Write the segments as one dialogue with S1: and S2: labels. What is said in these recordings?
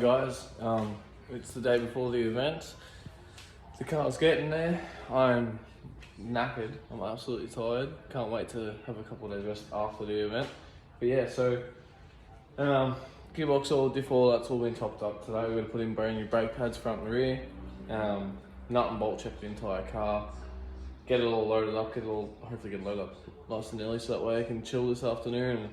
S1: guys. It's the day before the event. The car's getting there. I'm knackered. I'm absolutely tired. Can't wait to have a couple of days rest after the event. But yeah, so gearbox oil, diff oil, that's all been topped up today. We're going to put in brand new brake pads front and rear. Nut and bolt check the entire car. Get it all loaded up, hopefully get it loaded up nice and early so that way I can chill this afternoon and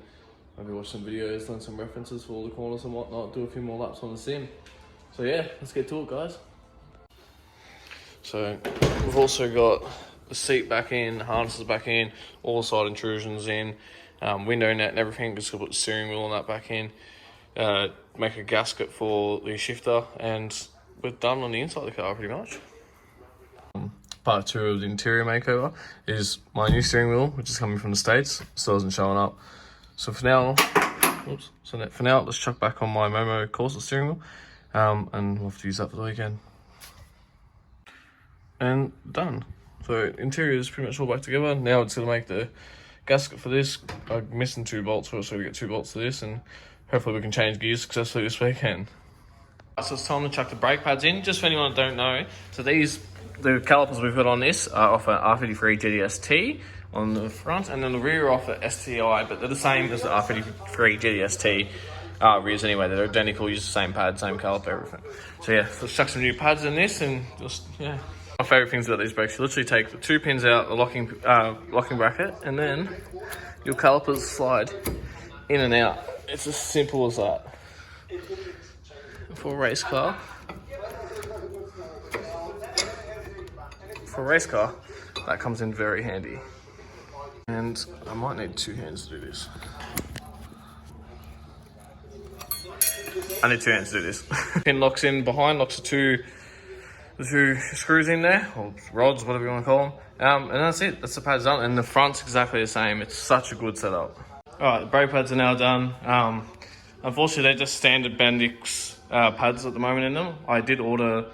S1: maybe watch some videos, learn some references for all the corners and whatnot, do a few more laps on the sim. So yeah, let's get to it, guys. So we've also got the seat back in, harnesses back in, all the side intrusions in, window net and everything. Just gonna put the steering wheel and that back in, make a gasket for the shifter, and we're done on the inside of the car pretty much. Part 2 of the interior makeover is my new steering wheel, which is coming from the States, still isn't showing up. So for now, let's chuck back on my Momo Corsa steering wheel, and we'll have to use that for the weekend. And done. So interior is pretty much all back together. Now it's gonna make the gasket for this. I'm missing 2 bolts for it, so we get 2 bolts to this, and hopefully we can change gears successfully this weekend. So it's time to chuck the brake pads in. Just for anyone that don't know, so the calipers we've got on this are off an R33 GDS-T on the front, and then the rear are off an STI, but they're the same as the R33 GDS-T rears anyway. They're identical, use the same pad, same caliper, everything. So yeah, let's chuck some new pads in this, and just, yeah. My favourite things about these brakes, you literally take the 2 pins out, the locking bracket, and then your calipers slide in and out. It's as simple as that. For a race car, that comes in very handy. And I might need 2 hands to do this. I need 2 hands to do this. Pin locks in behind, locks the two screws in there, or rods, whatever you want to call them. And that's it, that's the pads done. And the front's exactly the same. It's such a good setup. Alright, the brake pads are now done. Unfortunately, they're just standard Bendix pads at the moment in them. I did order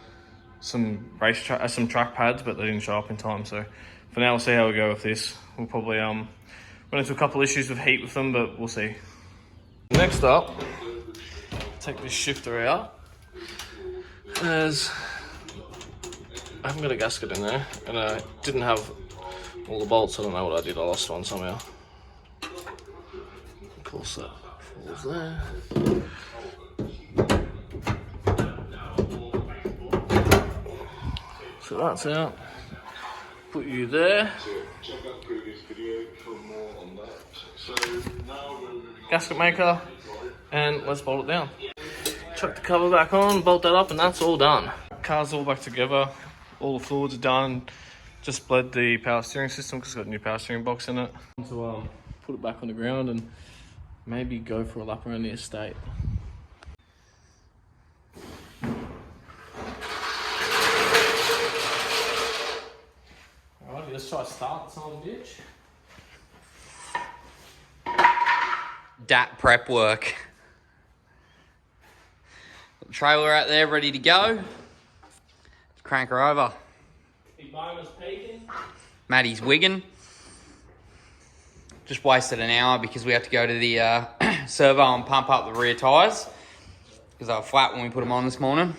S1: some track pads, but they didn't show up in time. So for now, we'll see how we go with this. We'll probably run into a couple issues with heat with them, but we'll see. Next up, take this shifter out. I haven't got a gasket in there, and I didn't have all the bolts. I don't know what I did. I lost one somehow. Of course, that falls there. So that's out. Put you there. Gasket maker, and let's bolt it down. Chuck the cover back on, bolt that up, and that's all done. Car's all back together. All the fluids are done. Just bled the power steering system because it's got a new power steering box in it. So put it back on the ground and maybe go for a lap around the estate. Alright, let's try to start this on the ditch.
S2: DAT prep work. Got the trailer out there ready to go. Let's crank her over.
S1: Big bonus peaking.
S2: Maddie's wigging. Just wasted an hour because we have to go to the servo and pump up the rear tyres because they were flat when we put them on this morning.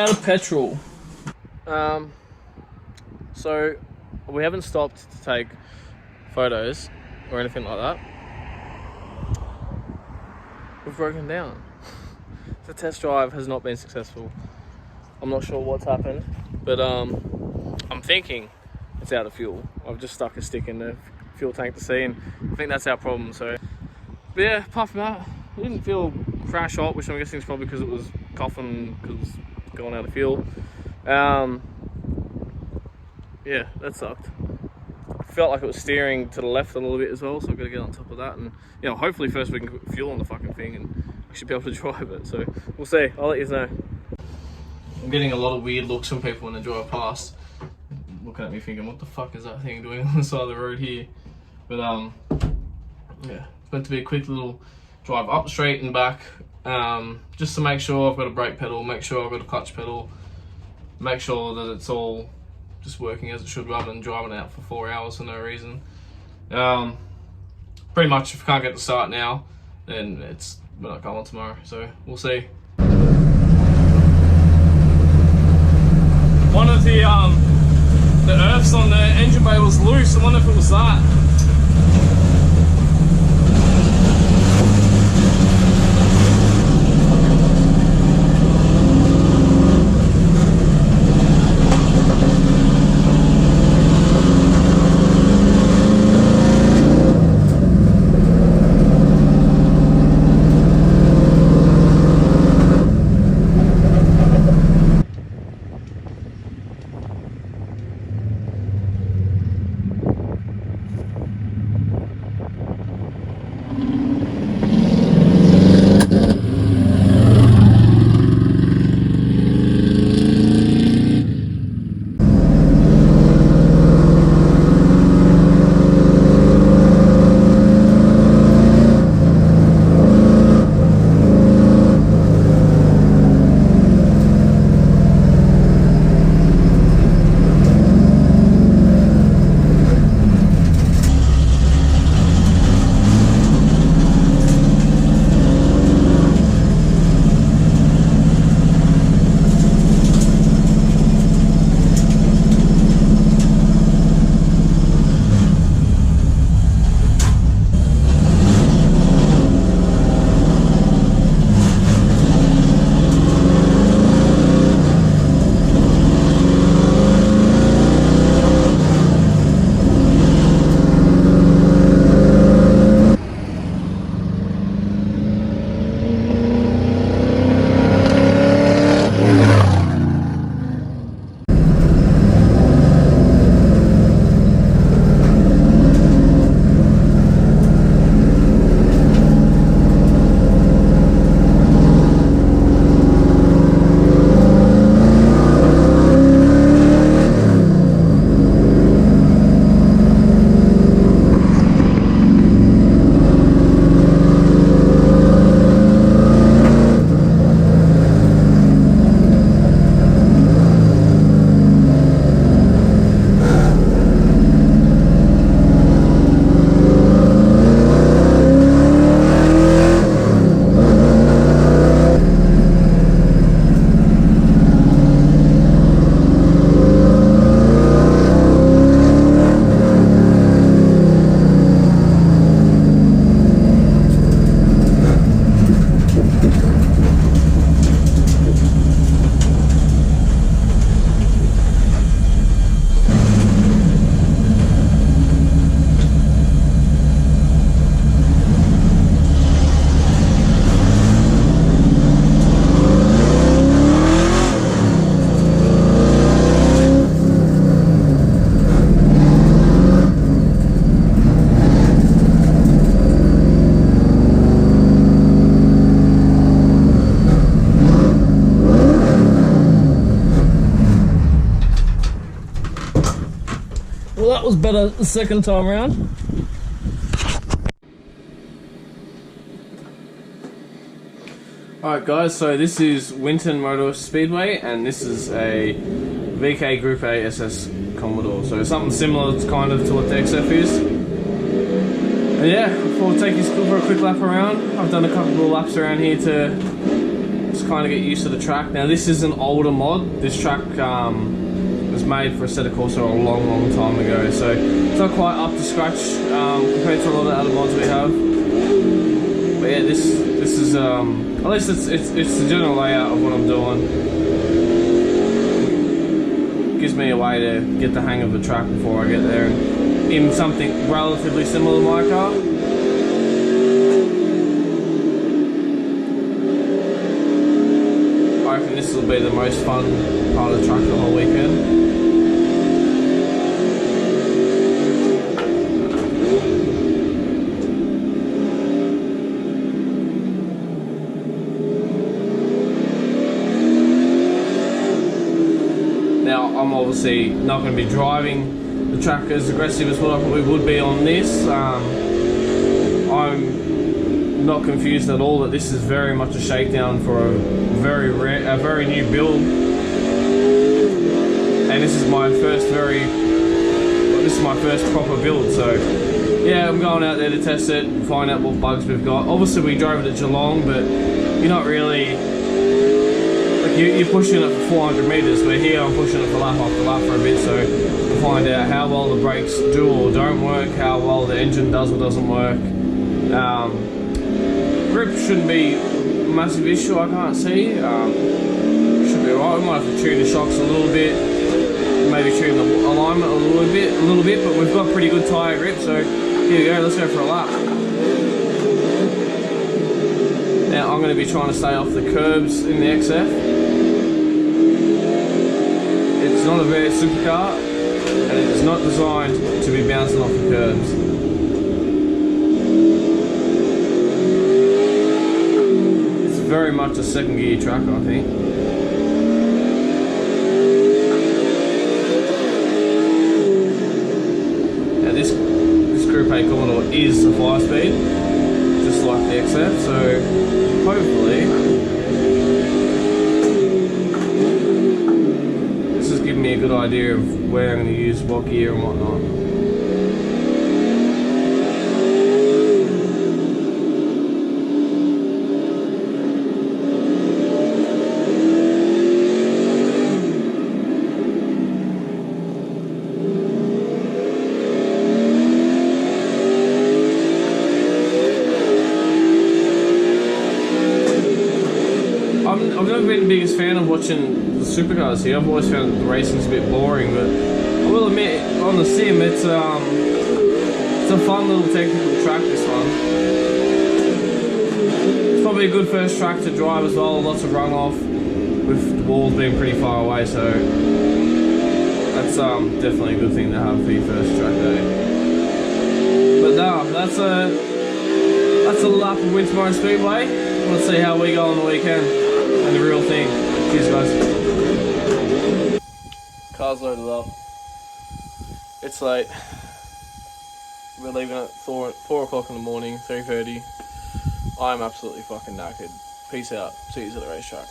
S1: out of petrol. So we haven't stopped to take photos or anything like that. We've broken down. The test drive has not been successful. I'm not sure what's happened, but I'm thinking it's out of fuel. I've just stuck a stick in the fuel tank to see, and I think that's our problem. So, but yeah, apart from that, I didn't feel crash hot, which I'm guessing is probably because it was coughing because it was going out of fuel. Yeah, that sucked. Felt like it was steering to the left a little bit as well, so I've got to get on top of that, and you know, hopefully first we can put fuel on the fucking thing and I should be able to drive it. So we'll see. I'll let you know. I'm getting a lot of weird looks from people when they drive past, looking at me thinking, what the fuck is that thing doing on the side of the road here? But yeah, it's meant to be a quick little drive up straight and back, just to make sure I've got a brake pedal, make sure I've got a clutch pedal, make sure that it's all just working as it should, rather than driving out for 4 hours for no reason. Pretty much, if I can't get the start now, then we're not going tomorrow, so we'll see. One of the earths on the engine bay was loose. I wonder if it was that. Well, that was better the second time around. Alright guys, so this is Winton Motor Speedway and this is a VK Group A SS Commodore. So something similar kind of to what the XF is. And yeah, I thought I'd take you for a quick lap around. I've done a couple of laps around here to just kind kind of get used to the track. Now this is an older mod. This track was made for Assetto Corsa a long time ago, so it's not quite up to scratch compared to a lot of the other mods we have. But yeah, this is at least it's the general layout of what I'm doing. Gives me a way to get the hang of the track before I get there, and in something relatively similar to my car. I reckon this will be the most fun part of the track the whole weekend. Now, I'm obviously not going to be driving the track as aggressive as what I probably would be on this. I'm not confused at all that this is very much a shakedown for a very new build, and this is my first proper build. So yeah, I'm going out there to test it and find out what bugs we've got. Obviously we drove it at Geelong, but you're not really like you're pushing it for 400 meters. But here I'm pushing it for lap after lap for a bit, so to find out how well the brakes do or don't work, how well the engine does or doesn't work. Grip shouldn't be a massive issue, I can't see. Should be alright. We might have to tune the shocks a little bit, maybe tune the alignment a little bit, but we've got pretty good tyre grip, so here we go, let's go for a lap. Now I'm going to be trying to stay off the curbs in the XF. It's not a very supercar, and it is not designed to be bouncing off the curbs. Very much a second gear track, I think. Now this Group A Commodore is a 5-speed, just like the XF, so hopefully this has given me a good idea of where I'm going to use what gear and whatnot. I've never been the biggest fan of watching the supercars here. I've always found the racing's a bit boring, but I will admit, on the sim, it's a fun little technical track, this one. It's probably a good first track to drive as well, lots of runoff, with the walls being pretty far away, so that's definitely a good thing to have for your first track day. But no, that's a lap of Winton Speedway. Let's see how we go on the weekend. And the real thing. Cheers, guys. Car's loaded up. It's late. We're leaving at 4 o'clock in the morning, 3:30. I'm absolutely fucking knackered. Peace out. See you at the racetrack.